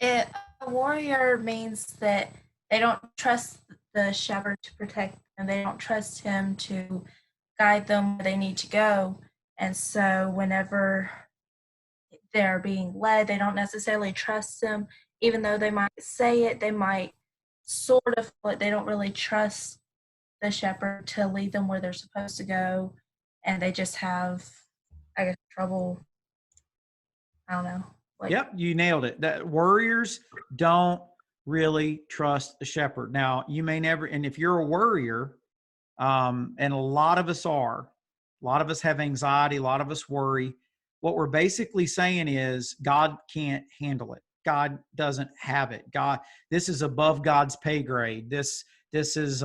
Speaker 12: A warrior means that they don't trust the shepherd to protect them. They don't trust him to guide them where they need to go. And so whenever they're being led, they don't necessarily trust them. Even though they might say it, they might sort of feel it. They don't really trust the shepherd to lead them where they're supposed to go. And they just have, I guess, trouble. I don't know.
Speaker 1: Yep, you nailed it. That warriors don't really trust the shepherd. Now, you may never, and if you're a worrier, and a lot of us are, a lot of us have anxiety, a lot of us worry. What we're basically saying is God can't handle it. God doesn't have it. This is above God's pay grade. This is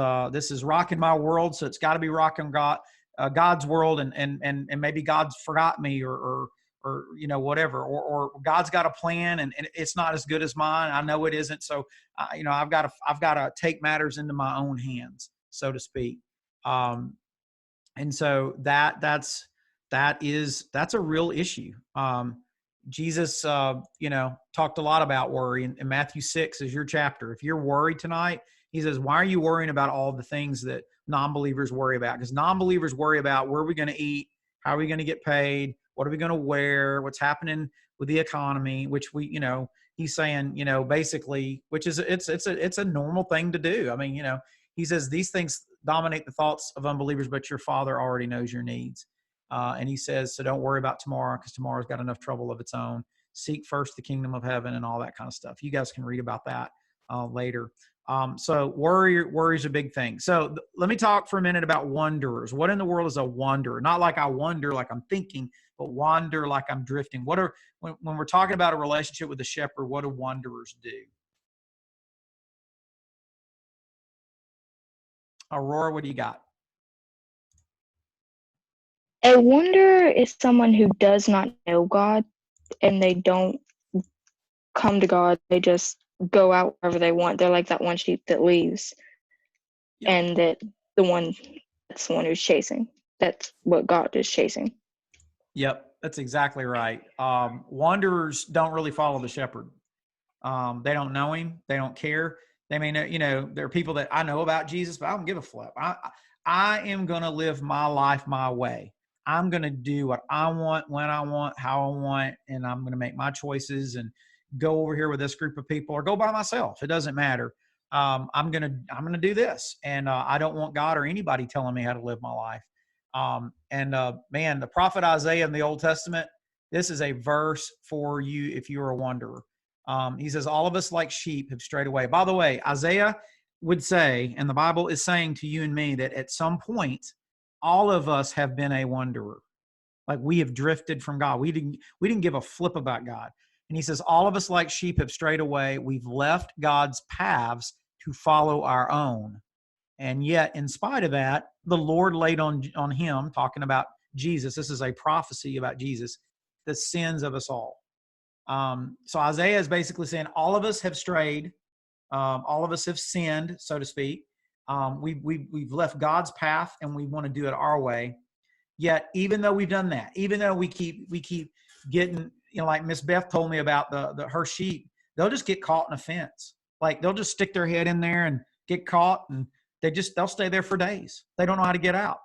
Speaker 1: rocking my world, so it's got to be rocking God's world, and maybe God's forgot me or whatever, or God's got a plan and it's not as good as mine. I know it isn't. So, I've got to take matters into my own hands, so to speak. And so that's a real issue. Jesus, talked a lot about worry, and Matthew 6 is your chapter. If you're worried tonight, he says, why are you worrying about all the things that non-believers worry about? Because non-believers worry about where are we going to eat? How are we going to get paid? What are we going to wear? What's happening with the economy? Which he's saying, basically, which is it's a normal thing to do. I mean, he says these things dominate the thoughts of unbelievers, but your Father already knows your needs. And he says, so don't worry about tomorrow, because tomorrow's got enough trouble of its own. Seek first the kingdom of heaven and all that kind of stuff. You guys can read about that later. So worry is a big thing. So let me talk for a minute about wanderers. What in the world is a wanderer? Not like I wonder like I'm thinking, but wander like I'm drifting. When we're talking about a relationship with the shepherd, what do wanderers do? Aurora, what do you got?
Speaker 21: A wanderer is someone who does not know God, and they don't come to God. They just go out wherever they want. They're like that one sheep that leaves, and that's the one who's chasing. That's what God is chasing.
Speaker 1: Yep, that's exactly right. Wanderers don't really follow the shepherd. They don't know him. They don't care. They may know, there are people that I know about Jesus, but I don't give a flip. I am going to live my life my way. I'm going to do what I want, when I want, how I want, and I'm going to make my choices and go over here with this group of people or go by myself. It doesn't matter. I'm going to do this. And I don't want God or anybody telling me how to live my life. Man, the prophet Isaiah in the Old Testament, this is a verse for you if you're a wanderer. He says, all of us like sheep have strayed away. By the way, Isaiah would say, and the Bible is saying to you and me, that at some point, all of us have been a wanderer. Like we have drifted from God. We didn't give a flip about God. And he says, all of us like sheep have strayed away. We've left God's paths to follow our own. And yet, in spite of that, the Lord laid on him, talking about Jesus. This is a prophecy about Jesus, the sins of us all. So Isaiah is basically saying all of us have strayed. All of us have sinned, so to speak. We've left God's path and we want to do it our way. Yet, even though we've done that, even though we keep getting, like Miss Beth told me about her sheep, they'll just get caught in a fence. Like they'll just stick their head in there and get caught, and they'll stay there for days. They don't know how to get out.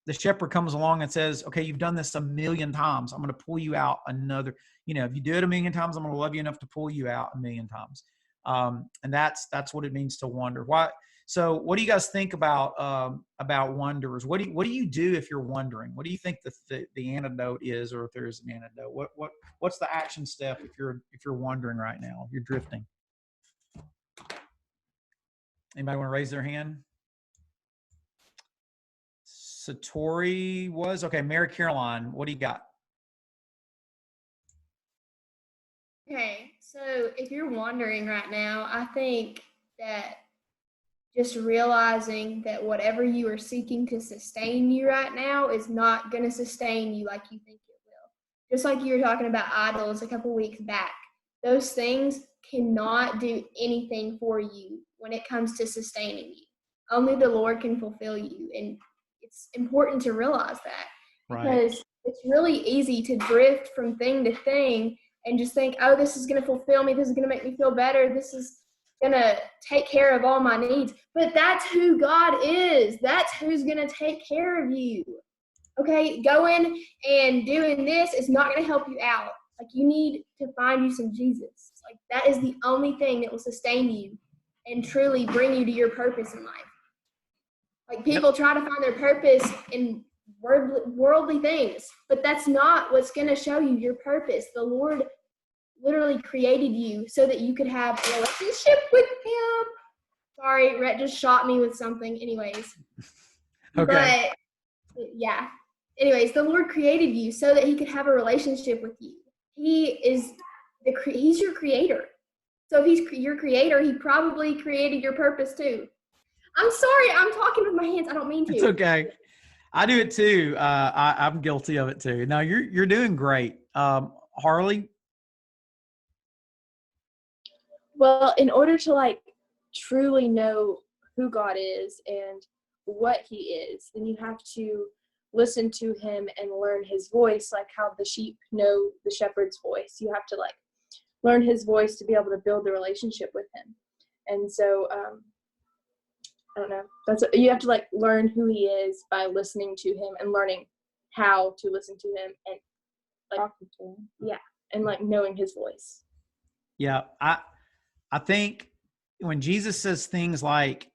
Speaker 1: The shepherd comes along and says, okay, you've done this 1,000,000 times. I'm going to pull you out another, if you do it 1,000,000 times, I'm going to love you enough to pull you out 1,000,000 times. And that's what it means to wander. So what do you guys think about wanderers? What do you do if you're wondering? What do you think the antidote is, or if there's an antidote? What's the action step if you're wondering right now, if you're drifting? Anybody want to raise their hand? Satori was okay. Mary Caroline, what do you got?
Speaker 9: Okay, so if you're wondering right now, I think that just realizing that whatever you are seeking to sustain you right now is not going to sustain you like you think it will. Just like you were talking about idols a couple weeks back, those things cannot do anything for you when it comes to sustaining you. Only the Lord can fulfill you, and it's important to realize that, because it's really easy to drift from thing to thing and just think, oh, this is going to fulfill me, this is going to make me feel better, this is going to take care of all my needs. But that's who God is. That's who's going to take care of you. Okay, going and doing this is not going to help you out. Like, you need to find you some Jesus. Like, that is the only thing that will sustain you and truly bring you to your purpose in life. Like, people try to find their purpose in worldly things, but that's not what's going to show you your purpose. The Lord literally created you so that you could have a relationship with Him. Sorry, Rhett just shot me with something. Anyways.
Speaker 1: Okay.
Speaker 9: But, yeah. Anyways, the Lord created you so that He could have a relationship with you. He's your creator. So if He's your creator, He probably created your purpose too. I'm sorry, I'm talking with my hands. I don't mean to.
Speaker 1: It's okay. I do it too. I'm guilty of it too. No, you're doing great. Harley?
Speaker 5: Well, in order to truly know who God is and what He is, then you have to listen to Him and learn His voice, like how the sheep know the shepherd's voice. You have to learn His voice to be able to build the relationship with Him. And so, I don't know. You have to learn who He is by listening to Him and learning how to listen to Him and talking to Him. Yeah, and knowing His voice.
Speaker 1: Yeah, I think when Jesus says things like,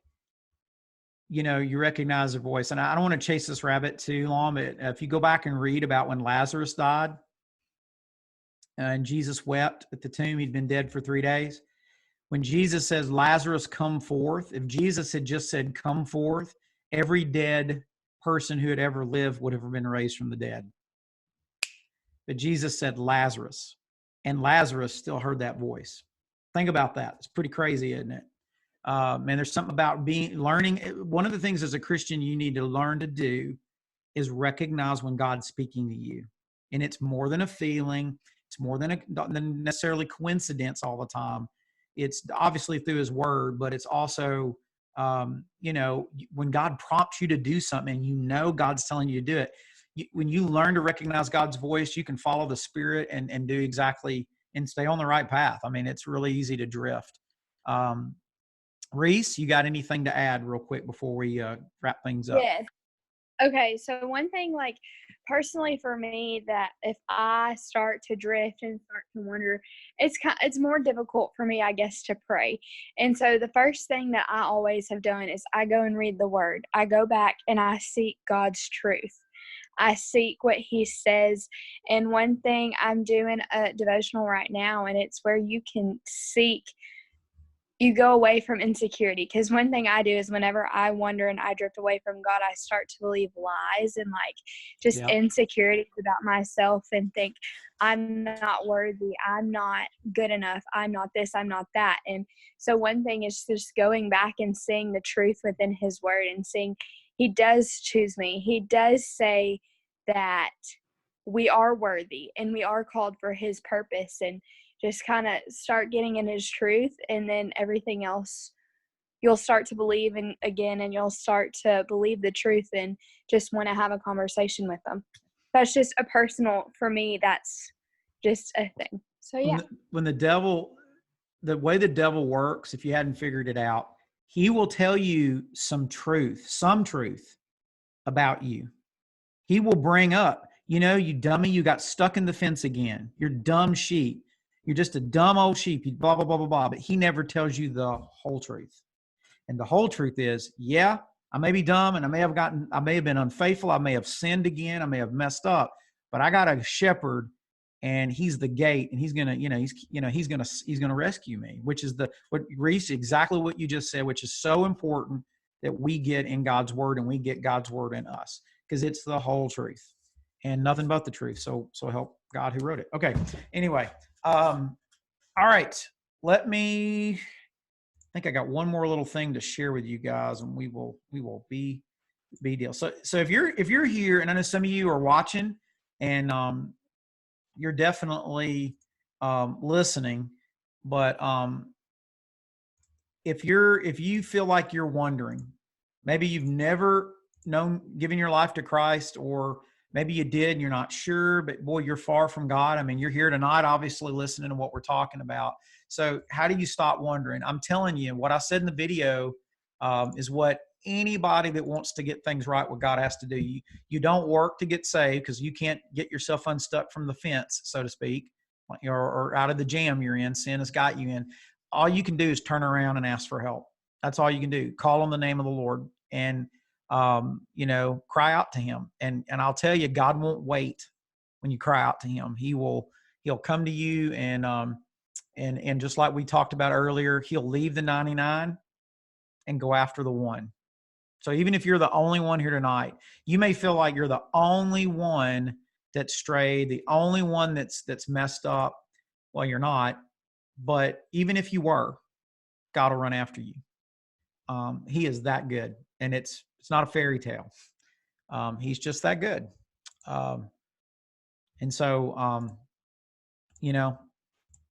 Speaker 1: you recognize the voice, and I don't want to chase this rabbit too long, but if you go back and read about when Lazarus died and Jesus wept at the tomb, he'd been dead for 3 days. When Jesus says, Lazarus, come forth, if Jesus had just said, come forth, every dead person who had ever lived would have been raised from the dead. But Jesus said, Lazarus, and Lazarus still heard that voice. Think about that. It's pretty crazy, isn't it? And there's something about learning. One of the things as a Christian you need to learn to do is recognize when God's speaking to you. And it's more than a feeling. It's more than necessarily coincidence all the time. It's obviously through His word, but it's also, when God prompts you to do something, God's telling you to do it. When you learn to recognize God's voice, you can follow the Spirit and do exactly and stay on the right path. I mean, it's really easy to drift. Reese, you got anything to add real quick before we wrap things up?
Speaker 20: Yes. Okay, so one thing, personally for me, that if I start to drift and start to wonder, it's more difficult for me, I guess, to pray. And so the first thing that I always have done is I go and read the Word. I go back and I seek God's truth. I seek what He says. And one thing, I'm doing a devotional right now, and it's where you can seek. You go away from insecurity, because one thing I do is whenever I wonder and I drift away from God, I start to believe lies and just insecurities about myself and think I'm not worthy, I'm not good enough, I'm not this, I'm not that. And so one thing is just going back and seeing the truth within His word and seeing He does choose me. He does say that we are worthy and we are called for His purpose, and just kind of start getting in His truth, and then everything else you'll start to believe in again, and you'll start to believe the truth and just want to have a conversation with them. That's just a personal, for me, that's just a thing. So yeah.
Speaker 1: When the devil the way the devil works, if you hadn't figured it out, he will tell you some truth about you. He will bring up, you dummy, you got stuck in the fence again. You're dumb sheep. You're just a dumb old sheep. You blah, blah, blah, blah, blah. But he never tells you the whole truth. And the whole truth is, yeah, I may be dumb and I may have been unfaithful. I may have sinned again. I may have messed up, but I got a shepherd and he's the gate and he's going to, he's going to rescue me, which is what Reese, exactly what you just said, which is so important that we get in God's word and we get God's word in us, because it's the whole truth and nothing but the truth. So help God who wrote it. Okay. Anyway. All right. I think I got one more little thing to share with you guys, and we will be deal. So if you're here, and I know some of you are watching, and you're definitely listening, but if you feel like you're wondering, maybe you've never given your life to Christ, or maybe you did and you're not sure, but boy, you're far from God. I mean, you're here tonight, obviously listening to what we're talking about. So how do you stop wondering? I'm telling you, what I said in the video is what anybody that wants to get things right with God has to do. You don't work to get saved, because you can't get yourself unstuck from the fence, so to speak, or out of the jam you're in. Sin has got you in. All you can do is turn around and ask for help. That's all you can do. Call on the name of the Lord and cry out to him. And I'll tell you, God won't wait when you cry out to him. He'll come to you, and just like we talked about earlier, he'll leave the 99 and go after the one. So even if you're the only one here tonight, you may feel like you're the only one that's strayed, the only one that's messed up. Well, you're not. But even if you were, God will run after you. He is that good, and it's not a fairy tale. He's just that good. And so,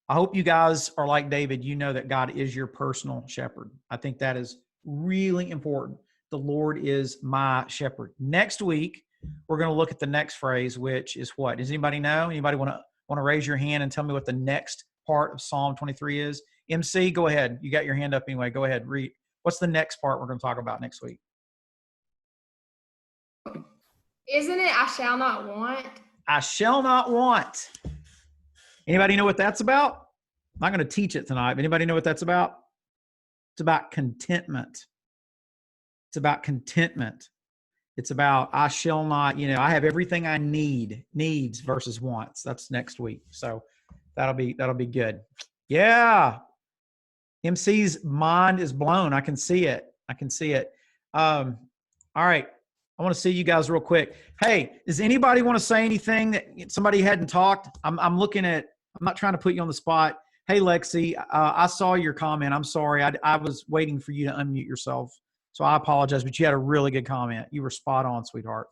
Speaker 1: I hope you guys are like David. You know that God is your personal shepherd. I think that is really important. The Lord is my shepherd. Next week, we're going to look at the next phrase, which is what? Does anybody know? Anybody want to raise your hand and tell me what the next part of Psalm 23 is? MC, go ahead. You got your hand up anyway. Go ahead. Read. What's the next part we're going to talk about next week?
Speaker 9: Isn't it I shall not want?
Speaker 1: I shall not want. Anybody know what that's about? I'm not going to teach it tonight, but anybody know what that's about? It's about contentment. It's about contentment. It's about I shall not, I have everything I needs versus wants. That's next week. So that'll be good. Yeah. MC's mind is blown. I can see it. All right. I want to see you guys real quick. Hey, does anybody want to say anything that somebody hadn't talked? I'm not trying to put you on the spot. Hey, Lexi, I saw your comment. I'm sorry. I was waiting for you to unmute yourself. So I apologize, but you had a really good comment. You were spot on, sweetheart.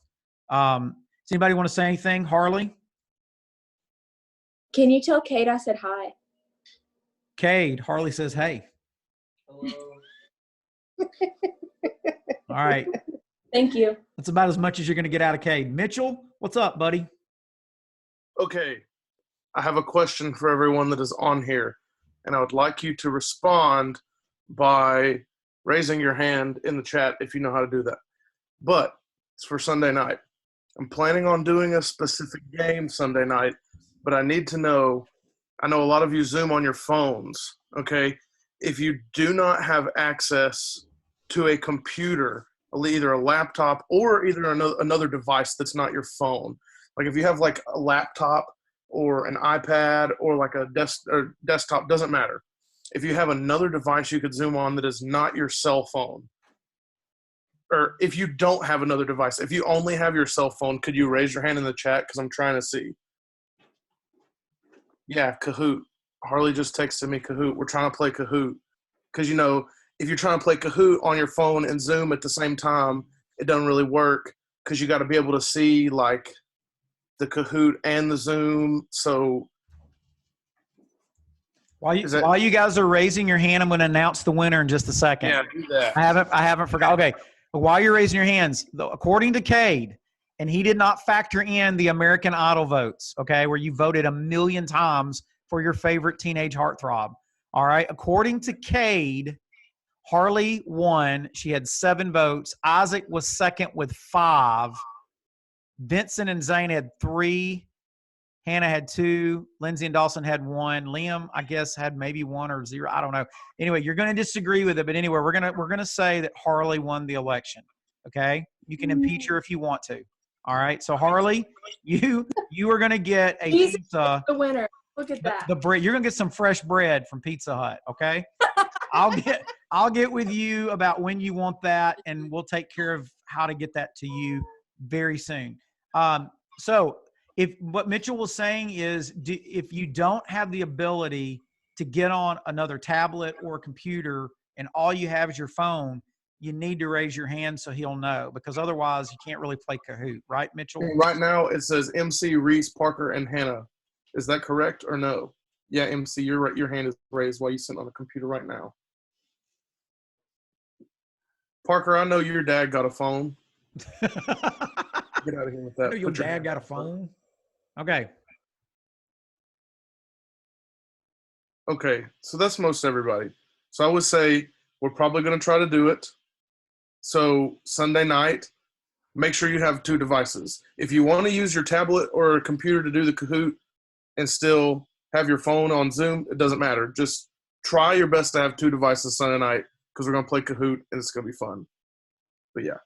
Speaker 1: Does anybody want to say anything? Harley?
Speaker 5: Can you tell Kate I said hi?
Speaker 1: Cade, Harley says, hey.
Speaker 4: Hello.
Speaker 1: All right.
Speaker 5: Thank you.
Speaker 1: That's about as much as you're going to get out of Cade. Mitchell, what's up, buddy?
Speaker 6: Okay. I have a question for everyone that is on here, and I would like you to respond by raising your hand in the chat if you know how to do that. But it's for Sunday night. I'm planning on doing a specific game Sunday night, but I need to know, I know a lot of you Zoom on your phones, okay? If you do not have access to a computer, either a laptop or either another device that's not your phone, like if you have like a laptop or an iPad or like a desktop, doesn't matter. If you have another device you could Zoom on that is not your cell phone, or if you don't have another device, if you only have your cell phone, could you raise your hand in the chat? Because I'm trying to see. Yeah, Kahoot. Harley just texted me Kahoot. We're trying to play Kahoot. Because, if you're trying to play Kahoot on your phone and Zoom at the same time, it doesn't really work because you got to be able to see, like, the Kahoot and the Zoom. So
Speaker 1: while you guys are raising your hand, I'm going to announce the winner in just a second.
Speaker 6: Yeah, do that.
Speaker 1: I haven't forgot. Okay. But while you're raising your hands, according to Cade, and he did not factor in the American Idol votes, okay, where you voted 1 million times for your favorite teenage heartthrob. All right. According to Cade, Harley won. She had 7 votes. Isaac was second with 5. Vincent and Zane had 3. Hannah had 2. Lindsay and Dawson had 1. Liam, I guess, had maybe 1 or 0. I don't know. Anyway, you're going to disagree with it, but anyway, we're gonna say that Harley won the election. Okay, you can impeach her if you want to. All right. So Harley, you are going to get a
Speaker 5: He's
Speaker 1: pizza.
Speaker 5: the winner. Look at that.
Speaker 1: The bread. You're going to get some fresh bread from Pizza Hut. Okay. I'll get with you about when you want that, and we'll take care of how to get that to you very soon. So if what Mitchell was saying is, if you don't have the ability to get on another tablet or computer and all you have is your phone, you need to raise your hand so he'll know, because otherwise you can't really play Kahoot, right, Mitchell?
Speaker 6: Right now it says MC, Reese, Parker, and Hannah. Is that correct or no? Yeah, MC, you're right. Your hand is raised while you sit on the computer right now. Parker, I know your dad got a phone. Get out of here with that.
Speaker 1: I know your dad got a phone. Okay.
Speaker 6: Okay, so that's most everybody. So I would say we're probably going to try to do it. So Sunday night, make sure you have 2 devices. If you want to use your tablet or a computer to do the Kahoot and still have your phone on Zoom, it doesn't matter. Just try your best to have 2 devices Sunday night, because we're going to play Kahoot and it's going to be fun. But yeah.